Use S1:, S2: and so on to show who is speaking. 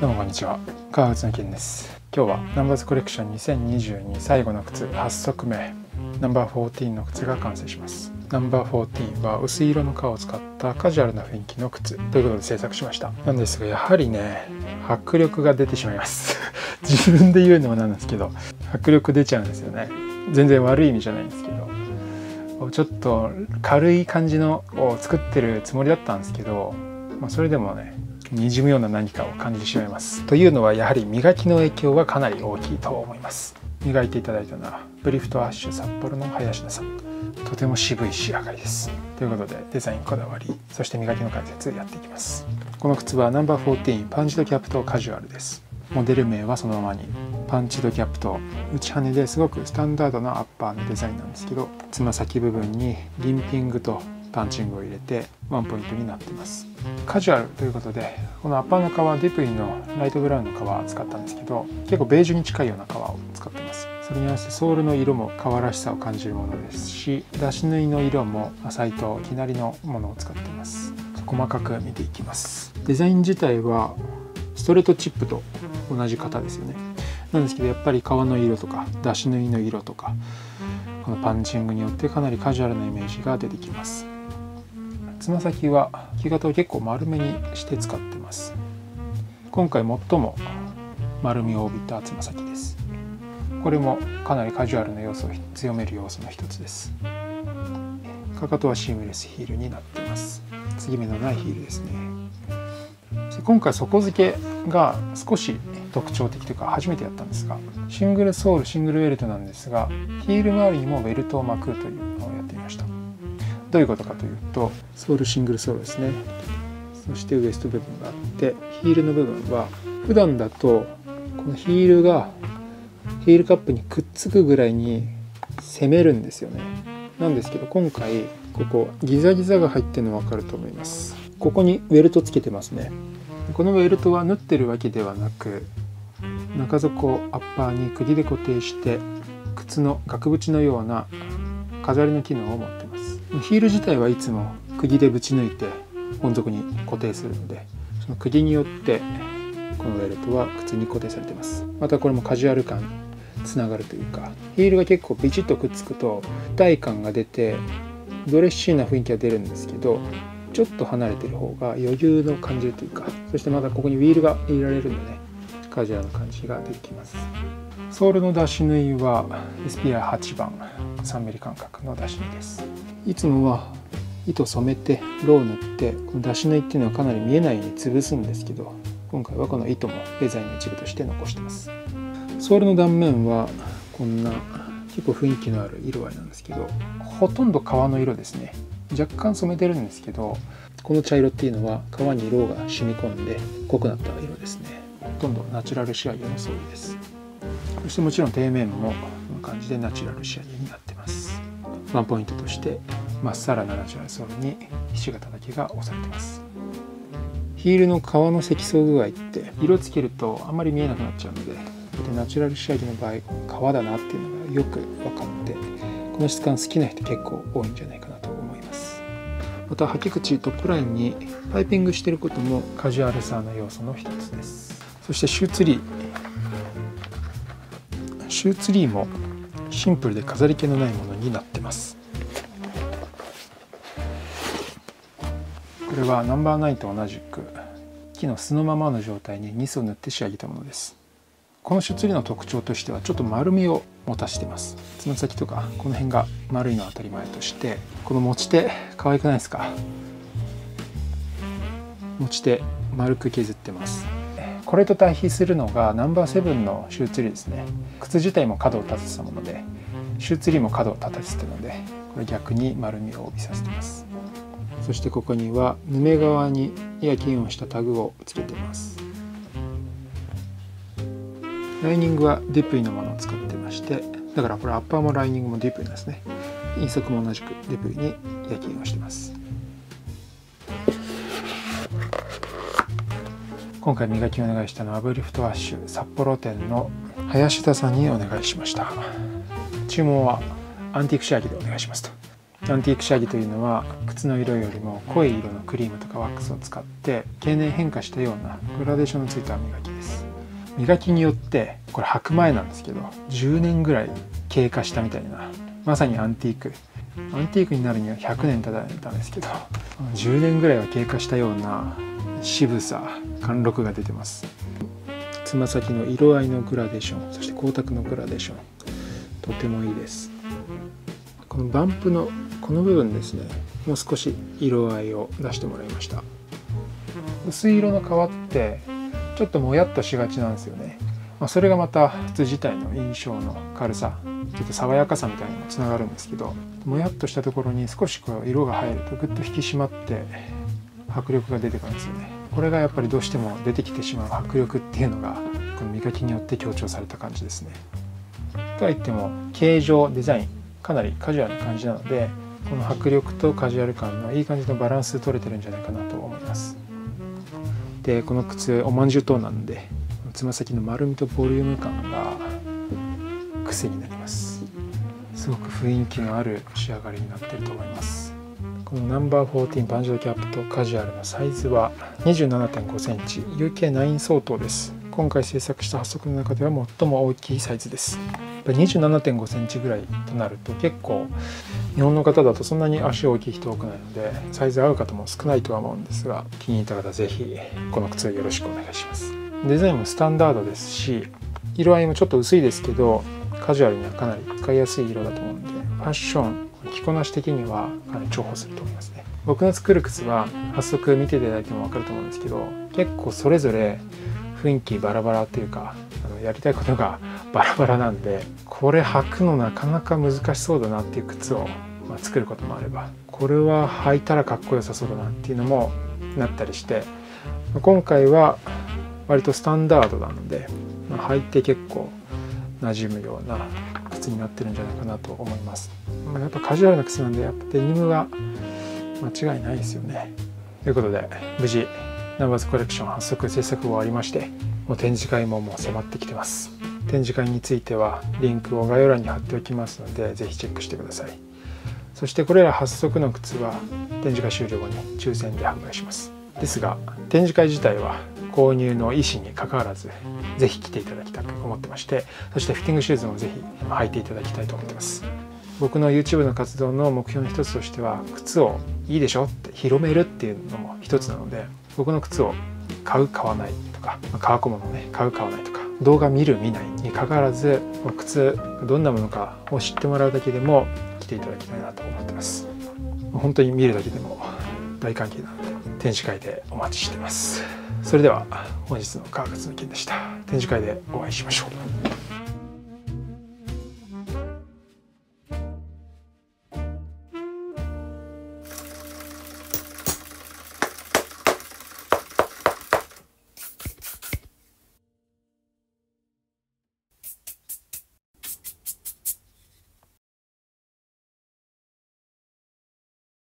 S1: どうもこんにちは、川内の健です。今日はナンバーズコレクション2022最後の靴8足目ナンバー14の靴が完成します。ナンバー14は薄い色の革を使ったカジュアルな雰囲気の靴ということで制作しました。なんですがやはりね、迫力が出てしまいます自分で言うのもなんですけど、迫力出ちゃうんですよね。全然悪い意味じゃないんですけど、ちょっと軽い感じのを作ってるつもりだったんですけど、それでもね、にじむような何かを感じてしまいます。というのはやはり磨きの影響はかなり大きいと思います。磨いていただいたのはブリフトアッシュ札幌の林田さん。とても渋い仕上がりです。ということでデザインこだわり、そして磨きの解説やっていきます。この靴はナンバー14パンチドキャップとカジュアルです。モデル名はそのままにパンチドキャップと内羽ですごくスタンダードなアッパーのデザインなんですけど、つま先部分にリンピングとパンチングを入れてワンポイントになっています。カジュアルということで、このアッパーの革ディプイのライトブラウンの革を使ったんですけど、結構ベージュに近いような革を使っています。それに合わせてソールの色も革らしさを感じるものですし、出し縫いの色も浅いと生成りのものを使っています。細かく見ていきます。デザイン自体はストレートチップと同じ型ですよね。なんですけど、やっぱり革の色とか出し縫いの色とかこのパンチングによってかなりカジュアルなイメージが出てきます。つま先は木型を結構丸めにして使ってます。今回最も丸みを帯びたつま先です。これもかなりカジュアルな要素を強める要素の一つです。かかとはシームレスヒールになっています。継ぎ目のないヒールですね。今回底付けが少し特徴的というか初めてやったんですが、シングルソールシングルウェルトなんですが、ヒール周りにもウェルトを巻くというのをやってみました。どういうことかというと、ソールシングルソールですね。そしてウエスト部分があって、ヒールの部分は普段だとこのヒールがヒールカップにくっつくぐらいに攻めるんですよね。なんですけど、今回ここギザギザが入ってるの分かると思います。ここにウェルトつけてますね。このウェルトは縫ってるわけではなく、中底をアッパーに釘で固定して靴の額縁のような飾りの機能を持っています。ヒール自体はいつも釘でぶち抜いて本底に固定するので、その釘によってこのウェルトは靴に固定されています。またこれもカジュアル感につながるというか、ヒールが結構ビチッとくっつくと一体感が出てドレッシーな雰囲気が出るんですけど、ちょっと離れてる方が余裕の感じるというか、そしてまたここにウィールが入れられるんでね、カジュアルな感じが出てきます。ソールの出し縫いは SPI8 番 3mm 間隔の出し縫いです。いつもは糸染めてロー塗って、この出し縫いっていうのはかなり見えないように潰すんですけど、今回はこの糸もデザインの一部として残してます。ソールの断面はこんな結構雰囲気のある色合いなんですけど、ほとんど革の色ですね。若干染めてるんですけど、この茶色っていうのは革にロウが染み込んで濃くなった色ですね。ほとんどナチュラル仕上げのソールです。そしてもちろん底面もこの感じでナチュラル仕上げになってます。ワンポイントとしてまっさらなナチュラルソールにひし形だけが押されてます。ヒールの革の積層具合って色つけるとあんまり見えなくなっちゃうので、ナチュラル仕上げの場合革だなっていうのがよく分かって、この質感好きな人結構多いんじゃないかなと思います。また履き口トップラインにパイピングしていることもカジュアルさの要素の一つです。そしてシューツリーもシンプルで飾り気のないものになってます。これはナンバー9と同じく木の素のままの状態にニスを塗って仕上げたものです。このシューツリーの特徴としてはちょっと丸みを持たせています。つま先とかこの辺が丸いのは当たり前として、この持ち手可愛くないですか？持ち手丸く削ってます。これと対比するのがナンバー7のシューツリーですね。靴自体も角を立ててたもので、シューツリーも角を立ててたので、これ逆に丸みを帯びさせています。そしてここにはヌメ側に焼き印をしたタグをつけています。ライニングはディプイのものを使ってまして、だからこれアッパーもライニングもディプイですね。印足も同じくディプイに焼き印をしています。今回磨きをお願いしたのはブリフトアッシュ札幌店の林田さんにお願いしました。注文はアンティーク仕上げでお願いしますと。アンティークシャギというのは靴の色よりも濃い色のクリームとかワックスを使って経年変化したようなグラデーションのついた磨きです。磨きによってこれ履く前なんですけど10年ぐらい経過したみたいな、まさにアンティークになるには100年経たんですけど10年ぐらいは経過したような渋さ貫禄が出てます。つま先の色合いのグラデーション、そして光沢のグラデーション、とてもいいです。このバンプのこの部分ですね、もう少し色合いを出してもらいました。薄い色の革ってちょっともやっとしがちなんですよね。それがまた靴自体の印象の軽さ、ちょっと爽やかさみたいにもつながるんですけど、もやっとしたところに少しこう色が入るとぐっと引き締まって迫力が出てくるんですよね。これがやっぱりどうしても出てきてしまう迫力っていうのがこの磨きによって強調された感じですね。とはいっても形状デザインかなりカジュアルな感じなので、この迫力とカジュアル感のいい感じのバランス取れてるんじゃないかなと思います。でこの靴おまんじゅうトーンなのでつま先の丸みとボリューム感が癖になります。すごく雰囲気のある仕上がりになっていると思います。このナンバー14バンジョーキャップとカジュアルのサイズは 27.5 センチ UK9 相当です。今回制作した8足の中では最も大きいサイズです。27.5 センチぐらいとなると結構日本の方だとそんなに足大きい人多くないのでサイズ合う方も少ないとは思うんですが、気に入った方ぜひこの靴をよろしくお願いします。デザインもスタンダードですし、色合いもちょっと薄いですけどカジュアルにはかなり使いやすい色だと思うので、ファッション着こなし的にはかなり重宝すると思いますね。僕の作る靴は早速見ていただいても分かると思うんですけど、結構それぞれ雰囲気バラバラというかやりたいことがバラバラなんで、これ履くのなかなか難しそうだなっていう靴を作ることもあれば、これは履いたらかっこよさそうだなっていうのもなったりして、今回は割とスタンダードなので、履いて結構馴染むような靴になってるんじゃないかなと思います。やっぱカジュアルな靴なんでやっぱデニムが間違いないですよね。ということで無事ナンバーズコレクション8足制作終わりまして、もう展示会も迫ってきてます。展示会についてはリンクを概要欄に貼っておきますのでぜひチェックしてください。そしてこれら8足の靴は展示会終了後に抽選で販売します。ですが展示会自体は購入の意思にかかわらずぜひ来ていただきたく思ってまして、そしてフィッティングシューズもぜひ履いていただきたいと思ってます。僕の YouTube の活動の目標の一つとしては、靴をいいでしょって広めるっていうのも一つなので、僕の靴を買う買わないとか、革小物をね買う買わないとか、動画見る見ないにかかわらず靴どんなものかを知ってもらうだけでも来ていただきたいなと思ってます。本当に見るだけでも大歓迎なので展示会でお待ちしています。それでは本日の革靴の件でした。展示会でお会いしましょう。